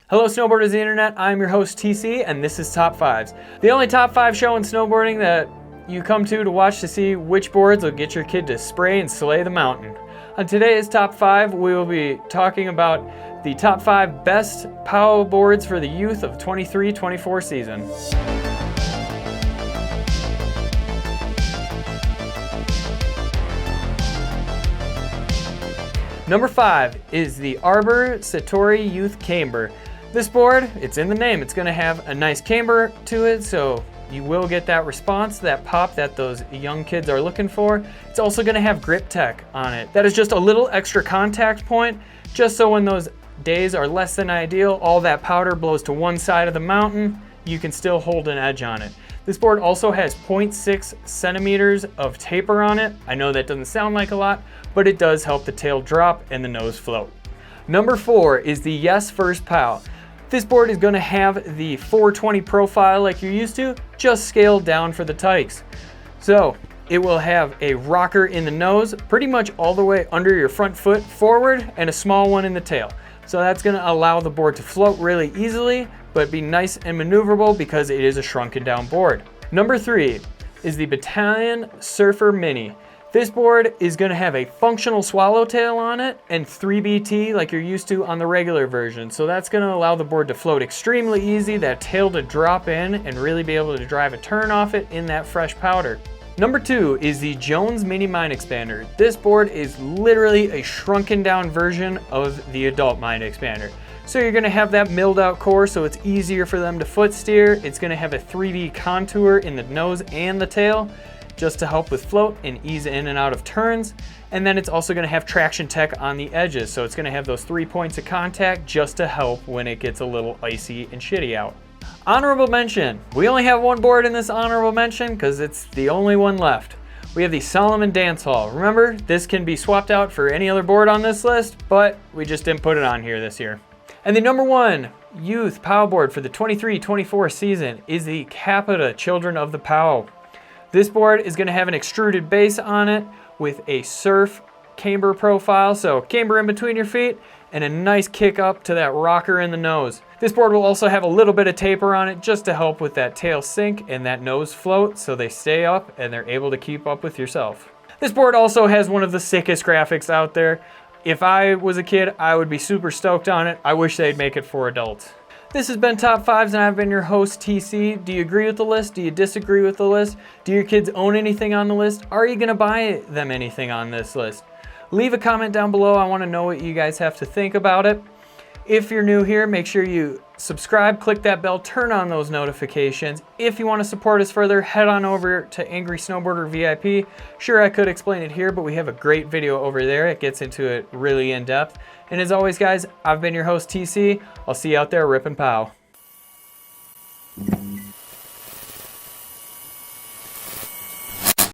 Hello snowboarders of the internet, I'm your host TC and this is Top 5s. The only top 5 show in snowboarding that you come to watch to see which boards will get your kid to spray and slay the mountain. On today's Top 5, we will be talking about the top 5 best POW boards for the youth of 23-24 season. Number 5 is the Arbor Sator Youth Camber. This board, it's in the name, it's going to have a nice camber to it, so you will get that response, that pop that those young kids are looking for. It's also going to have grip tech on it. That is just a little extra contact point, just so when those days are less than ideal, all that powder blows to one side of the mountain, you can still hold an edge on it. This board also has 0.6 centimeters of taper on it. I know that doesn't sound like a lot, but it does help the tail drop and the nose float. Number 4 is the Yes First POW. This board is going to have the 420 profile like you're used to, just scaled down for the tykes. So it will have a rocker in the nose, pretty much all the way under your front foot forward, and a small one in the tail. So that's going to allow the board to float really easily, but be nice and maneuverable because it is a shrunken down board. Number 3 is the Battalion Surfer Mini. This board is going to have a functional swallowtail on it and 3BT like you're used to on the regular version. So that's going to allow the board to float extremely easy, that tail to drop in and really be able to drive a turn off it in that fresh powder. Number 2 is the Jones Mini Mind Expander. This board is literally a shrunken down version of the adult Mind Expander. So you're going to have that milled out core so it's easier for them to foot steer. It's going to have a 3D contour in the nose and the tail just to help with float and ease in and out of turns. And then it's also going to have traction tech on the edges. So it's going to have those 3 points of contact just to help when it gets a little icy and shitty out. Honorable mention. We only have one board in this honorable mention because it's the only one left. We have the Solomon Dance Hall. Remember, this can be swapped out for any other board on this list, but we just didn't put it on here this year. And the number 1 youth POW board for the 23-24 season is the Capita Children of the POW. This board is going to have an extruded base on it with a surf camber profile, so camber in between your feet and a nice kick up to that rocker in the nose. This board will also have a little bit of taper on it just to help with that tail sink and that nose float so they stay up and they're able to keep up with yourself. This board also has one of the sickest graphics out there. If I was a kid, I would be super stoked on it. I wish they'd make it for adults. This has been Top 5s and I've been your host TC. Do you agree with the list? Do you disagree with the list? Do your kids own anything on the list? Are you going to buy them anything on this list? Leave a comment down below. I want to know what you guys have to think about it. If you're new here, make sure you subscribe, click that bell, turn on those notifications. If you want to support us further, head on over to angrysnowboarder VIP. Sure, I could explain it here, but we have a great video over there. It gets into it really in depth. And as always, guys, I've been your host TC. I'll see you out there ripping POW.